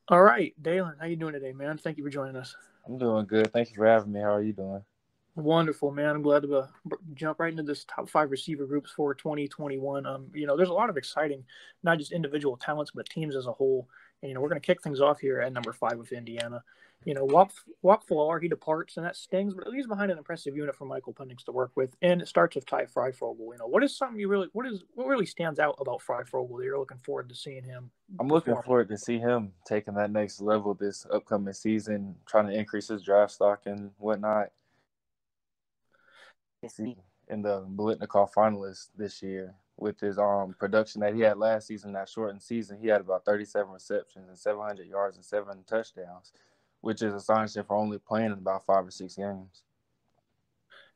All right, Dalen, how you doing today, man? Thank you for joining us. I'm doing good. Thank you for having me. How are you doing? Wonderful, man. I'm glad to jump right into this top five receiver groups for 2021. There's a lot of exciting, not just individual talents, but teams as a whole. And we're going to kick things off here at number five with Indiana. Walk Fuller, he departs, and that stings, but it leaves behind an impressive unit for Michael Penix to work with. And it starts with Ty Freifogel. What is something what really stands out about Freifogel that you're looking forward to seeing him I'm looking perform? forward to see him taking that next level this upcoming season, trying to increase his draft stock and whatnot. See in the Bolitnikov finalists this year with his production that he had last season, that shortened season, he had about 37 receptions and 700 yards and 7 touchdowns, which is astonishing for only playing in about 5 or 6 games.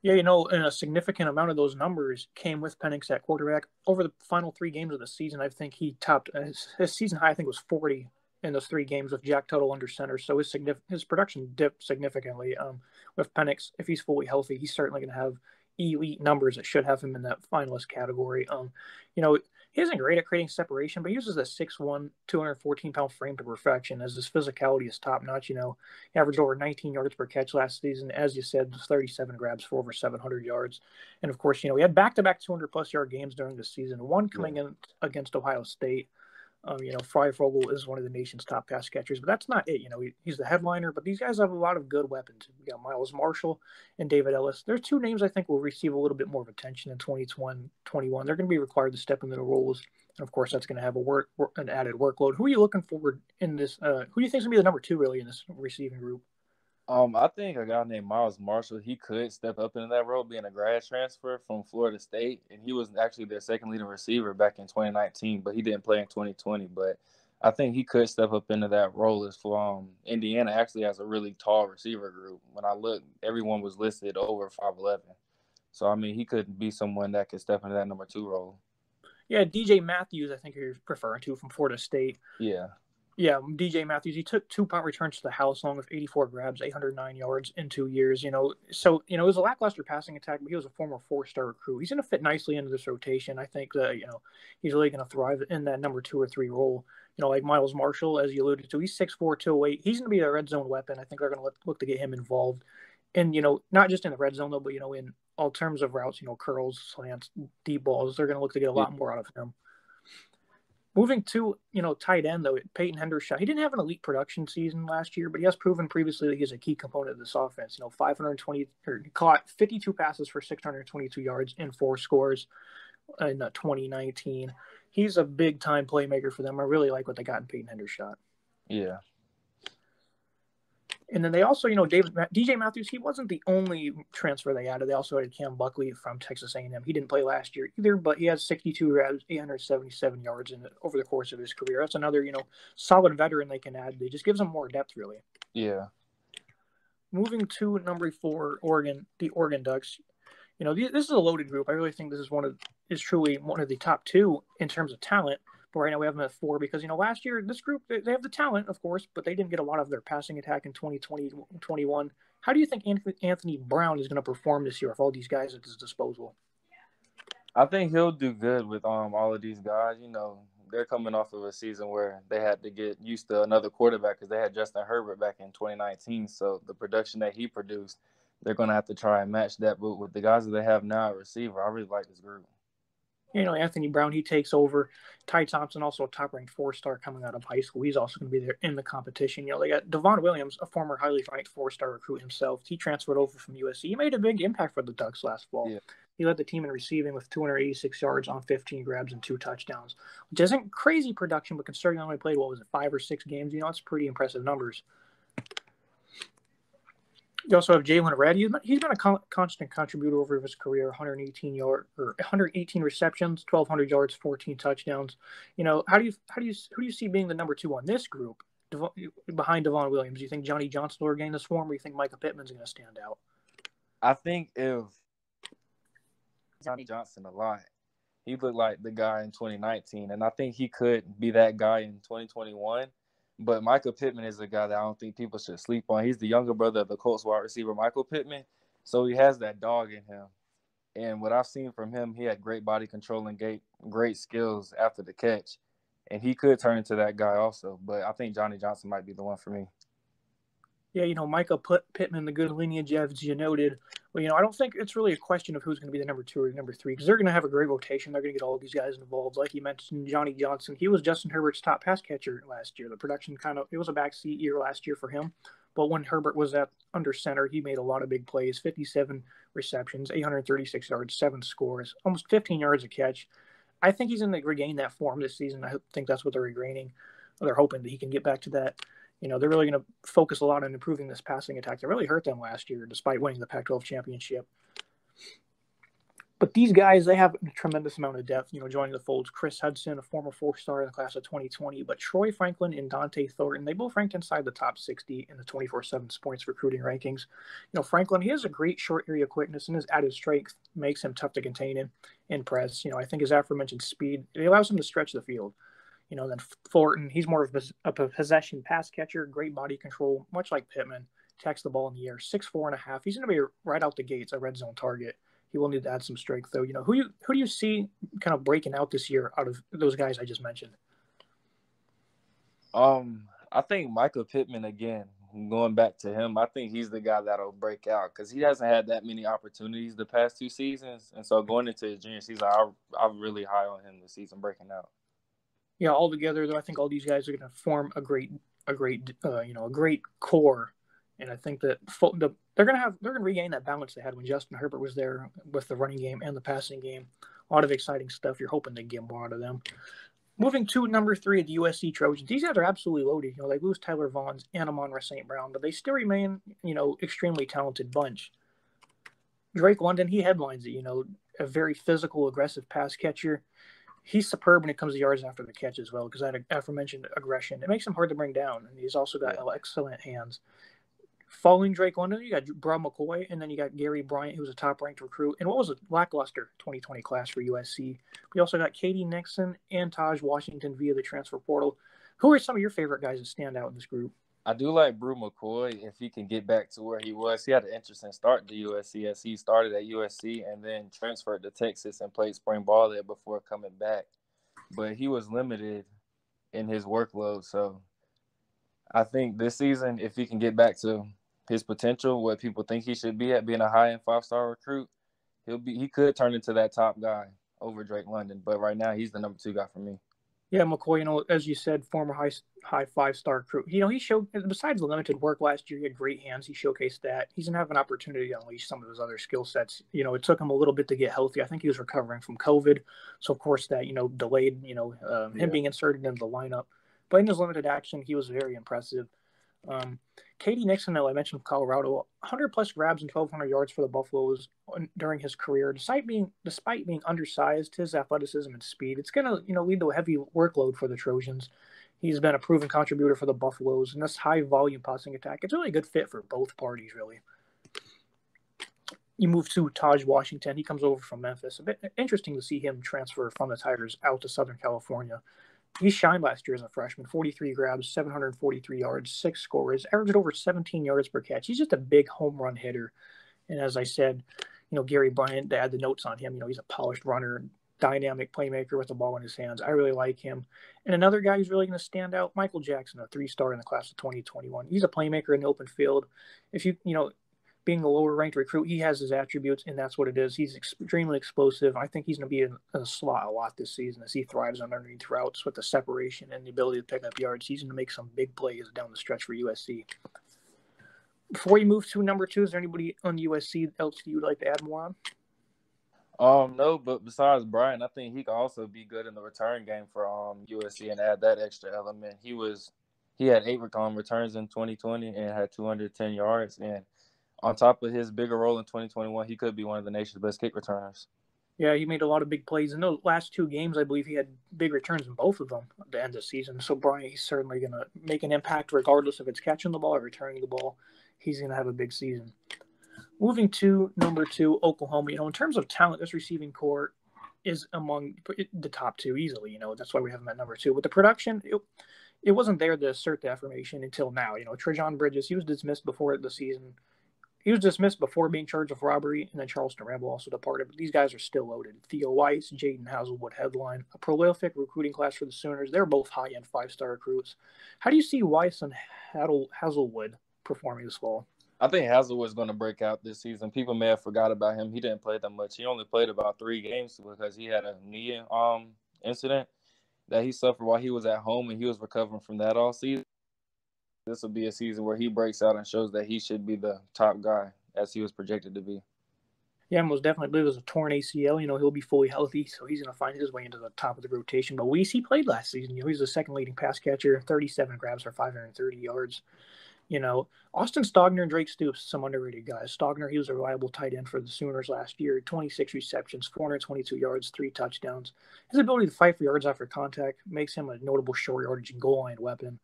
Yeah, and a significant amount of those numbers came with Penix at quarterback. Over the final three games of the season, I think he topped his season high. I think was 40 in those three games with Jack Tuttle under center. So his production dipped significantly. With Penix, if he's fully healthy, he's certainly going to have elite numbers that should have him in that finalist category. You know, he isn't great at creating separation, but he uses a 6'1", 214-pound frame to perfection as his physicality is top notch. He averaged over 19 yards per catch last season. As you said, 37 grabs for over 700 yards. And of course, he had back-to-back 200-plus yard games during the season, one coming Yeah. in against Ohio State. Freifogel is one of the nation's top pass catchers, but that's not it. He's the headliner, but these guys have a lot of good weapons. We got Miles Marshall and David Ellis. There's two names I think will receive a little bit more of attention in 2021. They're going to be required to step into the roles, and of course, that's going to have an added workload. Who are you looking forward in this? Who do you think is going to be the number two really in this receiving group? I think a guy named Miles Marshall, he could step up into that role, being a grad transfer from Florida State, and he was actually their second leading receiver back in 2019, but he didn't play in 2020. But I think he could step up into that role as for Indiana actually has a really tall receiver group. When I looked, everyone was listed over 5'11", so I mean he could be someone that could step into that number two role. Yeah, DJ Matthews, I think you're referring to from Florida State. Yeah, Yeah, DJ Matthews, he took two-punt returns to the house along with 84 grabs, 809 yards in 2 years. It was a lackluster passing attack, but he was a former four-star recruit. He's going to fit nicely into this rotation. I think that, he's really going to thrive in that number two or three role. Like Miles Marshall, as you alluded to, he's 6'4", 208. He's going to be a red zone weapon. I think they're going to look to get him involved. And, not just in the red zone, though, but, in all terms of routes, curls, slants, deep balls, they're going to look to get a yeah, lot more out of him. Moving to, tight end, though, Peyton Hendershot, he didn't have an elite production season last year, but he has proven previously that he's a key component of this offense. 520, or he caught 52 passes for 622 yards and four scores in 2019. He's a big-time playmaker for them. I really like what they got in Peyton Hendershot. yeah. And then they also, DJ Matthews, he wasn't the only transfer they added. They also had Cam Buckley from Texas A&M. He didn't play last year either, but he has 62 grabs, 877 yards over the course of his career. That's another, solid veteran they can add. It just gives them more depth, really. Yeah. Moving to number four, Oregon, the Oregon Ducks. This is a loaded group. I really think this is truly one of the top two in terms of talent. But right now we have them at four because, last year this group, they have the talent, of course, but they didn't get a lot of their passing attack in 2020-21. How do you think Anthony Brown is going to perform this year with all these guys at his disposal? I think he'll do good with all of these guys. They're coming off of a season where they had to get used to another quarterback because they had Justin Herbert back in 2019. So the production that he produced, they're going to have to try and match that. But with the guys that they have now at receiver, I really like this group. Anthony Brown, he takes over. Ty Thompson, also a top-ranked four-star coming out of high school. He's also going to be there in the competition. They got Devon Williams, a former highly ranked four-star recruit himself. He transferred over from USC. He made a big impact for the Ducks last fall. Yeah. He led the team in receiving with 286 yards on 15 grabs and 2 touchdowns, which isn't crazy production, but considering he only played, 5 or 6 games, it's pretty impressive numbers. You also have Jalen Red. He's been a constant contributor over his career. 118 receptions, 1,200 yards, 14 touchdowns. Who do you see being the number two on this group behind Devon Williams? Do you think Johnny Johnson will regain this form, or do you think Micah Pittman's going to stand out? I think if Johnny Johnson a lot, he looked like the guy in 2019, and I think he could be that guy in 2021. But Michael Pittman is a guy that I don't think people should sleep on. He's the younger brother of the Colts wide receiver, Michael Pittman. So he has that dog in him. And what I've seen from him, he had great body control and great skills after the catch. and he could turn into that guy also. But I think Johnny Johnson might be the one for me. Yeah, Micah Pittman, the good lineage, as you noted. Well, I don't think it's really a question of who's going to be the number 2 or number 3 because they're going to have a great rotation. They're going to get all of these guys involved. Like you mentioned, Johnny Johnson, he was Justin Herbert's top pass catcher last year. The production it was a backseat year last year for him. But when Herbert was under center, he made a lot of big plays, 57 receptions, 836 yards, 7 scores, almost 15 yards a catch. I think he's going to regain that form this season. I think that's what they're regaining. They're hoping that he can get back to that. They're really going to focus a lot on improving this passing attack. That really hurt them last year, despite winning the Pac-12 championship. But these guys, they have a tremendous amount of depth, joining the folds. Chris Hudson, a former 4-star in the class of 2020, but Troy Franklin and Dante Thornton, they both ranked inside the top 60 in the 24/7 Sports recruiting rankings. Franklin, he has a great short area quickness, and his added strength makes him tough to contain in press. I think his aforementioned speed, it allows him to stretch the field. Then Thornton, he's more of a possession pass catcher, great body control, much like Pittman, attacks the ball in the air, 6'4.5". He's going to be right out the gates a red zone target. He will need to add some strength, though. Who do you see kind of breaking out this year out of those guys I just mentioned? I think Michael Pittman, again, going back to him, I think he's the guy that'll break out because he hasn't had that many opportunities the past 2 seasons. And so going into his junior season, I'm really high on him this season breaking out. Yeah, all together, though, I think all these guys are going to form a great core, and I think that they're going to regain that balance they had when Justin Herbert was there with the running game and the passing game. A lot of exciting stuff. You're hoping to get more out of them. Moving to number 3, the USC Trojans. These guys are absolutely loaded. They lose Tyler Vaughns and Amon-Ra St. Brown, but they still remain, extremely talented bunch. Drake London, he headlines it. A very physical, aggressive pass catcher. He's superb when it comes to yards after the catch as well because that aforementioned aggression. It makes him hard to bring down, and he's also got excellent hands. Following Drake London, you got Bro McCoy, and then you got Gary Bryant, who's a top-ranked recruit, and what was a lackluster 2020 class for USC. We also got Katie Nixon and Taj Washington via the transfer portal. Who are some of your favorite guys that stand out in this group? I do like Bru McCoy if he can get back to where he was. He had an interesting start to USC as he started at USC and then transferred to Texas and played spring ball there before coming back. But he was limited in his workload. So I think this season, if he can get back to his potential, what people think he should be at being a high-end 5-star recruit, he could turn into that top guy over Drake London. But right now, he's the number 2 guy for me. Yeah, McCoy, as you said, former high 5-star recruit. He showed, besides the limited work last year, he had great hands. He showcased that. He's going to have an opportunity to unleash some of his other skill sets. It took him a little bit to get healthy. I think he was recovering from COVID. So, of course, that, delayed, him being inserted into the lineup. But in his limited action, he was very impressive. Katie Nixon, though, I mentioned Colorado, 100-plus grabs and 1,200 yards for the Buffaloes during his career. Despite being undersized, his athleticism and speed, it's going to lead to a heavy workload for the Trojans. He's been a proven contributor for the Buffaloes, and this high-volume passing attack, it's really a good fit for both parties, really. You move to Taj Washington. He comes over from Memphis. A bit interesting to see him transfer from the Tigers out to Southern California. He shined last year as a freshman, 43 grabs, 743 yards, 6 scores, averaged over 17 yards per catch. He's just a big home run hitter. And as I said, Gary Bryant, to add the notes on him, he's a polished runner, dynamic playmaker with the ball in his hands. I really like him. And another guy who's really going to stand out, Michael Jackson, a 3-star in the class of 2021. He's a playmaker in the open field. If being a lower-ranked recruit, he has his attributes, and that's what it is. He's extremely explosive. I think he's going to be in a slot a lot this season as he thrives on underneath routes with the separation and the ability to pick up yards. He's going to make some big plays down the stretch for USC. Before you move to number 2, is there anybody on USC else you would like to add more on? No, but besides Brian, I think he could also be good in the return game for USC and add that extra element. He had 8 returns in 2020 and had 210 yards, and on top of his bigger role in 2021, he could be one of the nation's best kick returners. Yeah, he made a lot of big plays. In those last 2 games, I believe he had big returns in both of them at the end of the season. So Brian, he's certainly going to make an impact regardless if it's catching the ball or returning the ball. He's going to have a big season. Moving to number 2, Oklahoma. In terms of talent, this receiving core is among the top 2 easily. That's why we have him at number 2. But the production, it wasn't there to assert the affirmation until now. Trajan Bridges, he was dismissed before the season. He was dismissed before being charged with robbery, and then Charleston Rambo also departed. But these guys are still loaded. Theo Weiss, Jaden Hazelwood headline. A prolific recruiting class for the Sooners. They're both high-end five-star recruits. How do you see Weiss and Hazelwood performing this fall? I think Hazelwood's going to break out this season. People may have forgot about him. He didn't play that much. He only played about 3 games because he had a knee incident that he suffered while he was at home, and he was recovering from that all season. This will be a season where he breaks out and shows that he should be the top guy as he was projected to be. Yeah, most definitely. I believe it was a torn ACL. He'll be fully healthy, so he's going to find his way into the top of the rotation. But Weiss played last season. He's the second leading pass catcher, 37 grabs for 530 yards. Austin Stogner and Drake Stoops, some underrated guys. Stogner, he was a reliable tight end for the Sooners last year. 26 receptions, 422 yards, 3 touchdowns. His ability to fight for yards after contact makes him a notable short yardage and goal line weapon.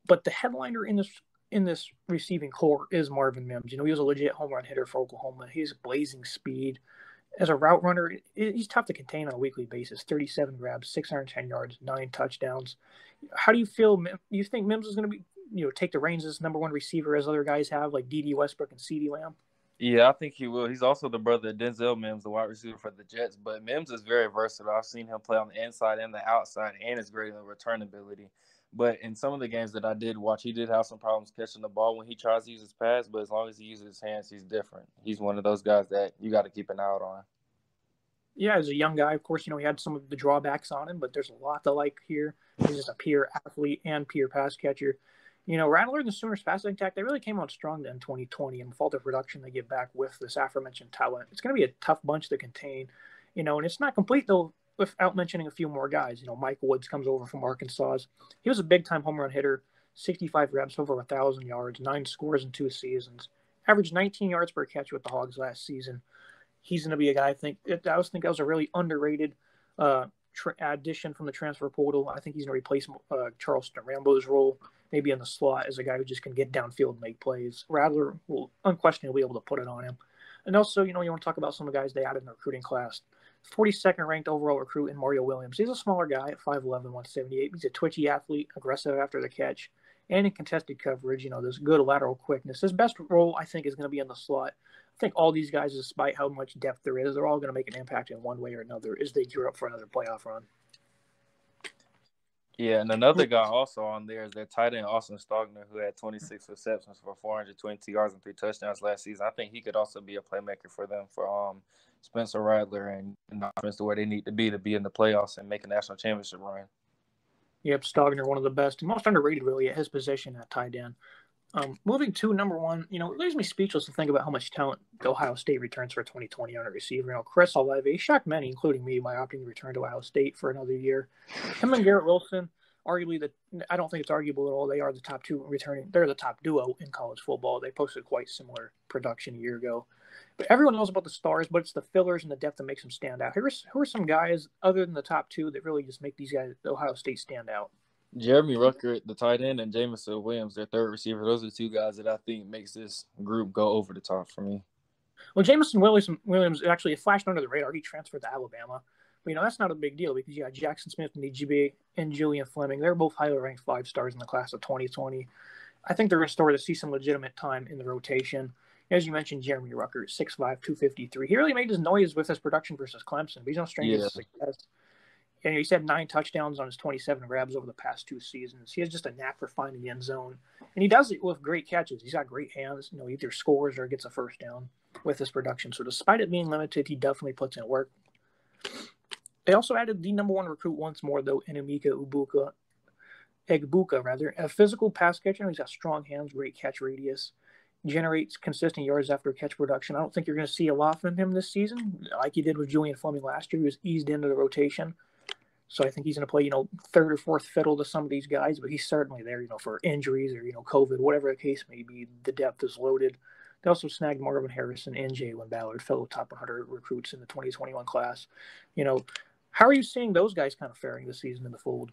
But the headliner in this receiving core is Marvin Mims. He was a legit home run hitter for Oklahoma. He's blazing speed. As a route runner, he's tough to contain on a weekly basis. 37 grabs, 610 yards, 9 touchdowns. How do you feel? Do you think Mims is going to be, take the reins as number one receiver as other guys have, like D.D. Westbrook and CeeDee Lamb? Yeah, I think he will. He's also the brother of Denzel Mims, the wide receiver for the Jets. But Mims is very versatile. I've seen him play on the inside and the outside, and is great in return ability. But in some of the games that I did watch, he did have some problems catching the ball when he tries to use his pass. But as long as he uses his hands, he's different. He's one of those guys that you got to keep an eye out on. Yeah, as a young guy, of course, he had some of the drawbacks on him, but there's a lot to like here. He's just a pure athlete and pure pass catcher. Rattler and the Sooners passing attack, they really came on strong in 2020, and with all the production they get back with this aforementioned talent, it's going to be a tough bunch to contain. And it's not complete, though, without mentioning a few more guys. Mike Woods comes over from Arkansas. He was a big-time home run hitter, 65 reps, over 1,000 yards, 9 scores in 2 seasons, averaged 19 yards per catch with the Hogs last season. He's going to be a guy I think that was a really underrated addition from the transfer portal. I think he's going to replace Charleston Rambo's role, maybe in the slot, as a guy who just can get downfield and make plays. Rattler will unquestionably be able to put it on him. And also, you want to talk about some of the guys they added in the recruiting class. 42nd ranked overall recruit in Mario Williams. He's a smaller guy at 5'11", 178. He's a twitchy athlete, aggressive after the catch, and in contested coverage, there's good lateral quickness. His best role, I think, is going to be in the slot. I think all these guys, despite how much depth there is, they're all going to make an impact in one way or another as they gear up for another playoff run. Yeah, and another guy also on there is their tight end, Austin Stogner, who had 26 receptions for 422 yards and 3 touchdowns last season. I think he could also be a playmaker for them, for Spencer Rattler and the offense to where they need to be in the playoffs and make a national championship run. Yep, Stogner, one of the best and most underrated, really, at his position at tight end. Moving to number one, it leaves me speechless to think about how much talent Ohio State returns for 2020 on a receiver. Chris Olave shocked many, including me, by opting to return to Ohio State for another year. Him and Garrett Wilson, arguably I don't think it's arguable at all. They are the top two returning. They're the top duo in college football. They posted quite similar production a year ago. But everyone knows about the stars, but it's the fillers and the depth that makes them stand out. Who are some guys other than the top two that really just make these guys, Ohio State, stand out? Jeremy Ruckert, the tight end, and Jamison Williams, their third receiver. Those are 2 guys that I think makes this group go over the top for me. Well, Jamison Williams actually flashed under the radar. He transferred to Alabama. But, that's not a big deal because you got Jackson Smith and DGB and Julian Fleming. They're both highly ranked 5 stars in the class of 2020. I think they're going to start to see some legitimate time in the rotation. As you mentioned, Jeremy Ruckert, 6'5", 253. He really made his noise with his production versus Clemson, but he's no stranger to success. And he's had 9 touchdowns on his 27 grabs over the past 2 seasons. He has just a knack for finding the end zone. And he does it with great catches. He's got great hands. Either scores or gets a first down with his production. So despite it being limited, he definitely puts in work. They also added the number 1 recruit once more, though, Emeka Egbuka, a physical pass catcher. He's got strong hands, great catch radius, generates consistent yards after catch production. I don't think you're going to see a lot from him this season, like he did with Julian Fleming last year. He was eased into the rotation. So I think he's going to play, third or fourth fiddle to some of these guys, but he's certainly there, for injuries or, COVID, whatever the case may be. The depth is loaded. They also snagged Marvin Harrison and Jalen Ballard, fellow top 100 recruits in the 2021 class. How are you seeing those guys kind of faring this season in the fold?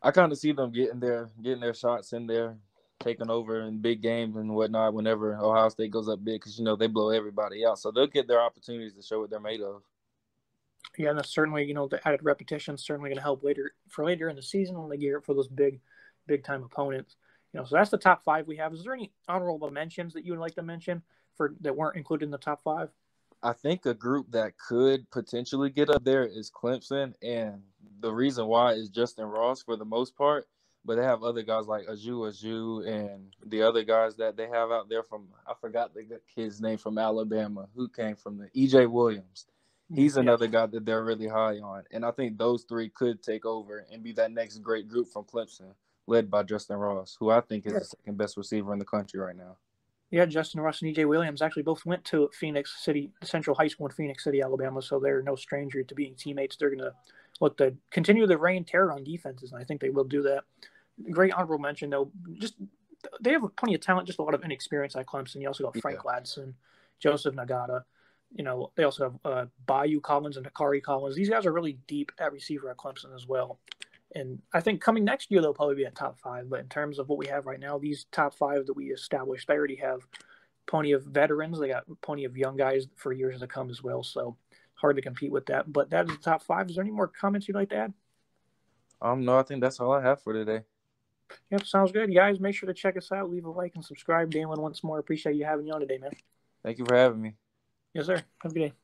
I kind of see them getting their shots in there, taking over in big games and whatnot whenever Ohio State goes up big because, they blow everybody out. So they'll get their opportunities to show what they're made of. Yeah, and that's certainly, the added repetition is certainly going to help later in the season when they gear up for those big time opponents. So that's the top 5 we have. Is there any honorable mentions that you would like to mention that weren't included in the top 5? I think a group that could potentially get up there is Clemson, and the reason why is Justin Ross for the most part, but they have other guys like Aju, and the other guys that they have out there from, I forgot the kid's name from Alabama, who came from the EJ Williams. He's another guy that they're really high on, and I think those 3 could take over and be that next great group from Clemson, led by Justin Ross, who I think is the second best receiver in the country right now. Yeah, Justin Ross and EJ Williams actually both went to Phoenix City, Central High School in Phoenix City, Alabama, so they're no stranger to being teammates. They're going to look to continue the reign terror on defenses, and I think they will do that. Great honorable mention, though. Just they have plenty of talent, just a lot of inexperience at Clemson. You also got Frank Ladson, Joseph Nagata. They also have Bayou Collins and Hikari Collins. These guys are really deep at receiver at Clemson as well. And I think coming next year, they'll probably be at top 5. But in terms of what we have right now, these top 5 that we established, they already have plenty of veterans. They got plenty of young guys for years to come as well. So hard to compete with that. But that is the top 5. Is there any more comments you'd like to add? No, I think that's all I have for today. Yep, sounds good. Guys, make sure to check us out. Leave a like and subscribe. Dalen, once more, appreciate you having you on today, man. Thank you for having me. Yes, sir. Have a good day.